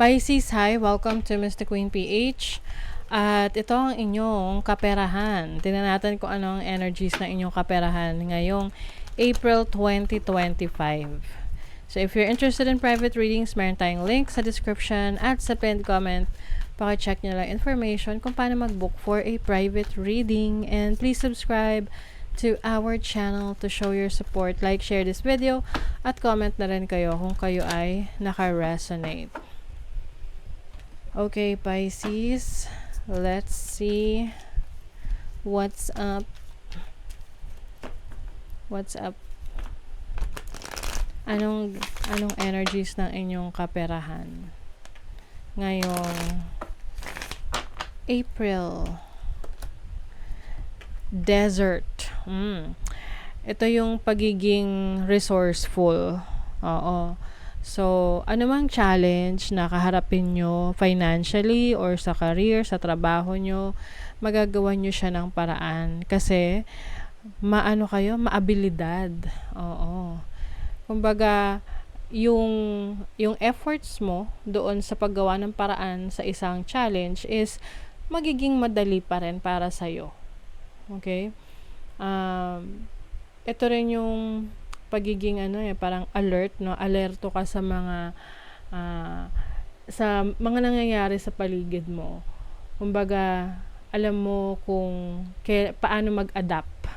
Pisces, hi! Welcome to Mr. Queen PH. At ito ang inyong kaperahan. Tingnan natin kung ano ang energies ng inyong kaperahan ngayong April 2025. So if you're interested in private readings, meron tayong link sa description at sa pinned comment. Paki-check nyo lang information kung paano mag-book for a private reading. And please subscribe to our channel to show your support. Like, share this video, at comment na rin kayo kung kayo ay naka-resonate. Okay, Pisces, let's see what's up. What's up? Anong energies ng inyong kaperahan ngayong April? Desert. Ito yung pagiging resourceful. Oo. So, anumang challenge na kaharapin nyo financially or sa career, sa trabaho nyo, magagawa nyo siya ng paraan. Kasi, maabilidad. Oo. Kumbaga, yung efforts mo doon sa paggawa ng paraan sa isang challenge is magiging madali pa rin para sa'yo. Okay? Ito rin yung pagiging parang alert, no? Alerto ka sa mga nangyayari sa paligid mo. Kumbaga, alam mo kung paano mag-adapt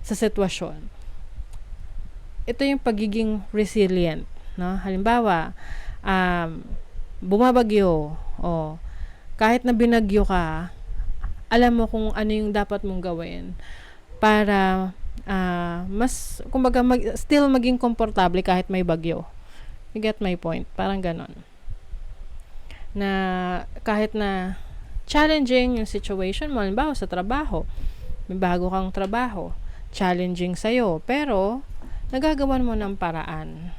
sa sitwasyon. Ito yung pagiging resilient, no? Halimbawa, bumabagyo, kahit na binagyo ka, alam mo kung ano yung dapat mong gawin para mas, kumbaga, still maging komportable kahit may bagyo. You get my point? Parang ganon. Na kahit na challenging yung situation mo, halimbawa sa trabaho, may bago kang trabaho, challenging sa'yo, pero nagagawan mo ng paraan.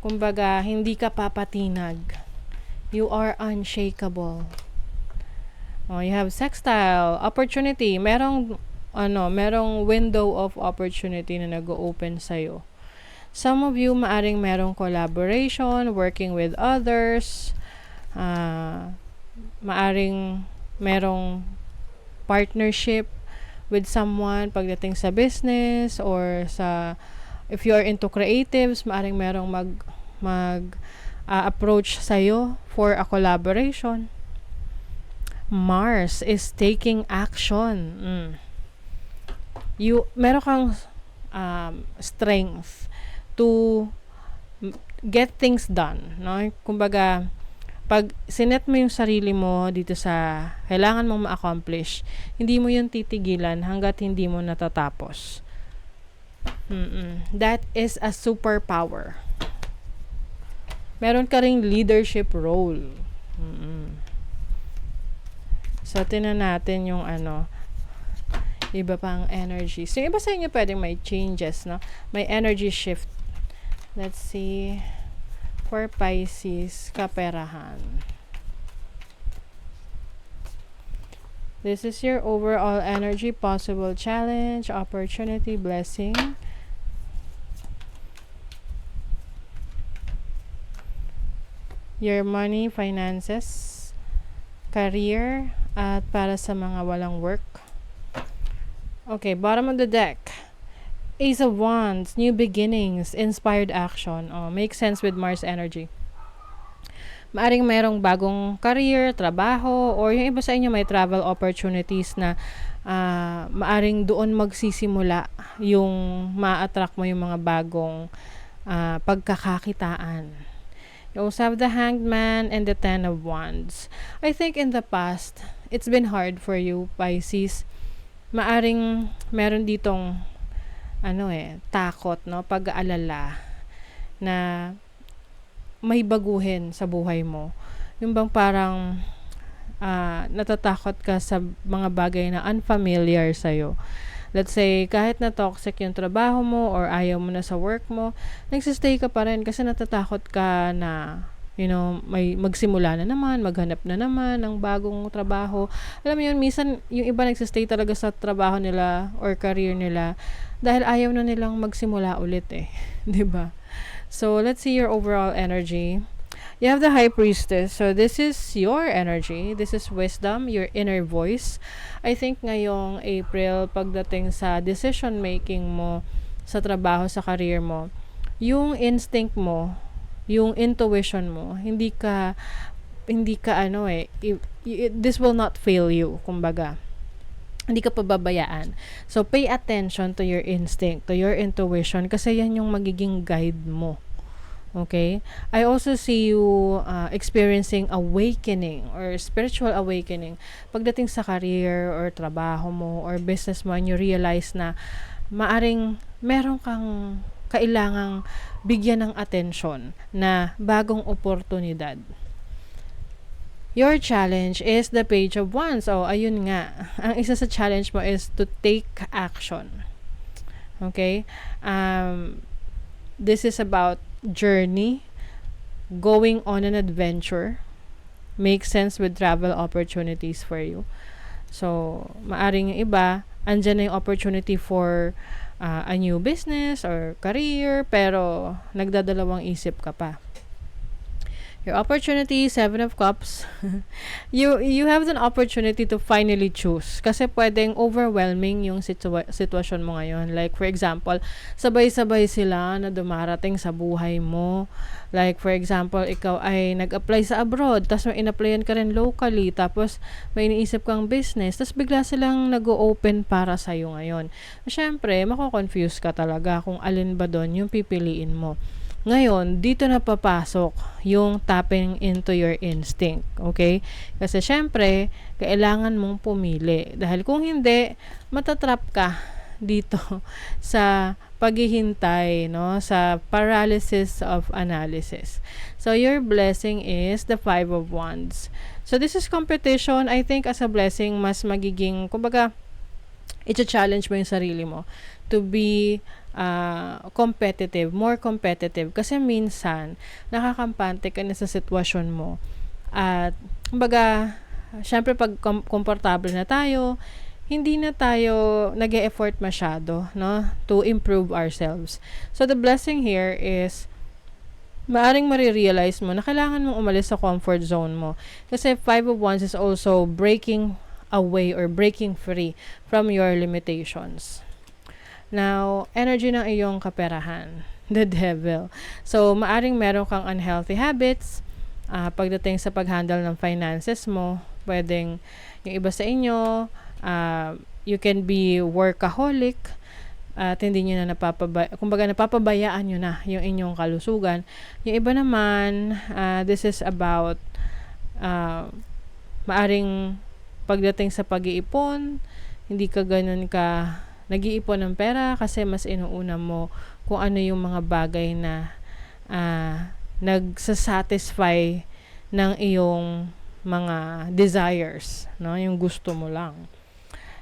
Kumbaga, hindi ka papatinag. You are unshakable. You have sextile, opportunity. Merong window of opportunity na nag-open sa'yo. Some of you, maaring merong collaboration, working with others. Maaring merong partnership with someone pagdating sa business or if you are into creatives, maaring merong approach sa'yo for a collaboration. Mars is taking action. Meron kang strength to get things done, no? Kumbaga, pag sinet mo yung sarili mo dito sa kailangan mong ma-accomplish, hindi mo yun titigilan hanggat hindi mo natatapos. That is a superpower. Meron ka ring leadership role. So, tinan natin yung iba pang energy. So, iba sa inyo pwedeng may changes, no? May energy shift. Let's see. For Pisces, kaperahan. This is your overall energy, possible challenge, opportunity, blessing. Your money, finances, career, at para sa mga walang work. Okay, bottom of the deck. Ace of Wands, new beginnings, inspired action. Makes sense with Mars energy. Maaring merong bagong career, trabaho, or yung iba sa inyo may travel opportunities na maaring doon magsisimula yung ma-attract mo yung mga bagong pagkakakitaan. You also have the Hanged Man and the Ten of Wands. I think in the past, it's been hard for you, Pisces. Maaring meron ditong takot, no? Pag-aalala na may baguhin sa buhay mo. Yung bang parang natatakot ka sa mga bagay na unfamiliar sa'yo. Let's say, kahit na toxic yung trabaho mo or ayaw mo na sa work mo, nagsistay ka pa rin kasi natatakot ka na, may magsimula na naman, maghanap na naman ng bagong trabaho. Alam mo yun, minsan yung iba nagsistay talaga sa trabaho nila or career nila dahil ayaw na nilang magsimula ulit eh. 'Di ba? So, let's see your overall energy. You have the High Priestess. So, this is your energy. This is wisdom, your inner voice. I think ngayong April, pagdating sa decision making mo, sa trabaho, sa career mo, yung instinct mo, yung intuition mo, hindi ka this will not fail you, kumbaga. Hindi ka pababayaan. So, pay attention to your instinct, to your intuition, kasi yan yung magiging guide mo. Okay? I also see you experiencing awakening or spiritual awakening pagdating sa career or trabaho mo or business mo, and you realize na maaring meron kang kailangang bigyan ng atensyon na bagong oportunidad. Your challenge is the Page of Wands. So, ayun nga. Ang isa sa challenge mo is to take action. Okay? This is about journey, going on an adventure, makes sense with travel opportunities for you. So, maaring yung iba, andyan na yung opportunity for a new business or career, pero nagdadalawang isip ka pa. Your opportunity, 7 of Cups. you have an opportunity to finally choose. Kasi pwedeng overwhelming yung sitwasyon mo ngayon. Like, for example, sabay-sabay sila na dumarating sa buhay mo. Like, for example, ikaw ay nag-apply sa abroad, tapos may in-applyan ka rin locally, tapos may iniisip kang business, tapos bigla silang nag-o-open para sa'yo ngayon. Siyempre, mako-confuse ka talaga kung alin ba doon yung pipiliin mo. Ngayon, dito na papasok yung tapping into your instinct, okay? Kasi syempre, kailangan mong pumili. Dahil kung hindi, matatrap ka dito sa paghihintay, no? Sa paralysis of analysis. So, your blessing is the 5 of Wands. So, this is competition. I think as a blessing, mas magiging, kumbaga, i-challenge mo yung sarili mo to be competitive, more competitive. Kasi minsan, nakakampante ka na sa sitwasyon mo. At, kumbaga, syempre pag komportable na tayo, hindi na tayo nag-e-effort masyado, no? To improve ourselves. So, the blessing here is, maaring marirealize mo na kailangan mong umalis sa comfort zone mo. Kasi 5 of Wands is also breaking away or breaking free from your limitations. Now, energy ng iyong kaperahan, the devil. So, maaring meron kang unhealthy habits pagdating sa pag-handle ng finances mo. Pwedeng yung iba sa inyo, you can be workaholic at hindi nyo na napapabayaan nyo na yung inyong kalusugan. Yung iba naman, this is about maaring pagdating sa pag-iipon, hindi ka ganun ka nag-iipon ng pera kasi mas inuuna mo kung ano yung mga bagay na nagsasatisfy ng iyong mga desires, no? Yung gusto mo lang.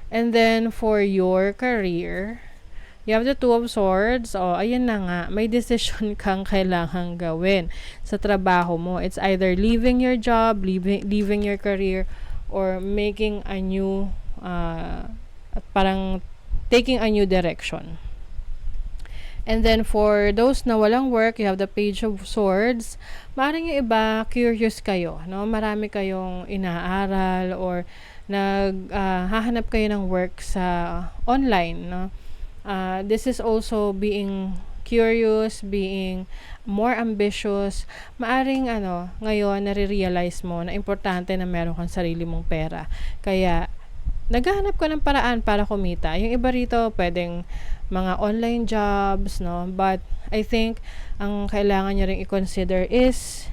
And then, for your career, you have the 2 of Swords. O, ayan na nga, may decision kang kailangang gawin sa trabaho mo. It's either leaving your job, leaving your career, or making a new, parang taking a new direction. And then, for those na walang work, you have the Page of Swords. Maaaring yung iba, curious kayo, no? Marami kayong inaaral or hahanap kayo ng work sa online, no? This is also being curious, being more ambitious. Maaring ngayon, nare-realize mo na importante na meron kang sarili mong pera. Kaya, naghahanap ka ng paraan para kumita. Yung iba rito, pwedeng mga online jobs, no? But, I think, ang kailangan nyo rin i-consider is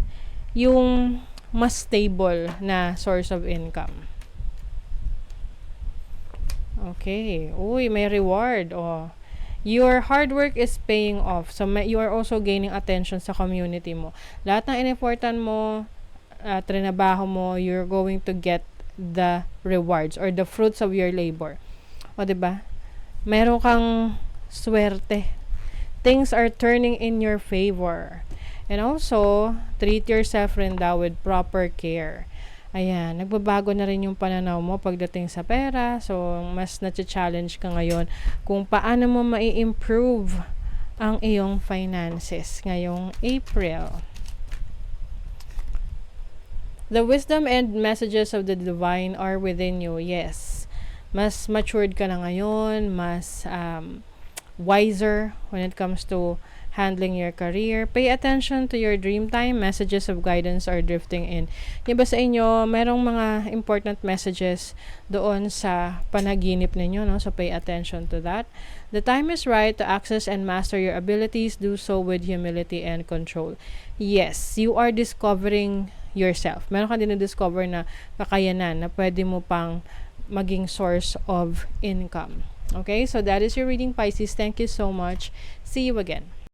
yung mas stable na source of income. Okay. Uy, may reward. Oh. Your hard work is paying off. So, you are also gaining attention sa community mo. Lahat ng in-effortan mo, trinabaho mo, you're going to get the rewards or the fruits of your labor. O, diba? Meron kang swerte. Things are turning in your favor. And also, treat yourself rin daw with proper care. Ayan, nagbabago na rin yung pananaw mo pagdating sa pera. So, mas na-challenge ka ngayon kung paano mo mai-improve ang iyong finances ngayong April. The wisdom and messages of the divine are within you. Yes. Mas matured ka na ngayon, mas wiser when it comes to handling your career. Pay attention to your dream time. Messages of guidance are drifting in. Yung ba sa inyo, merong mga important messages doon sa panaginip ninyo, no? So pay attention to that. The time is right to access and master your abilities. Do so with humility and control. Yes, you are discovering yourself. Meron ka din na-discover na kakayanan na pwede mo pang maging source of income. Okay, so that is your reading, Pisces. Thank you so much. See you again.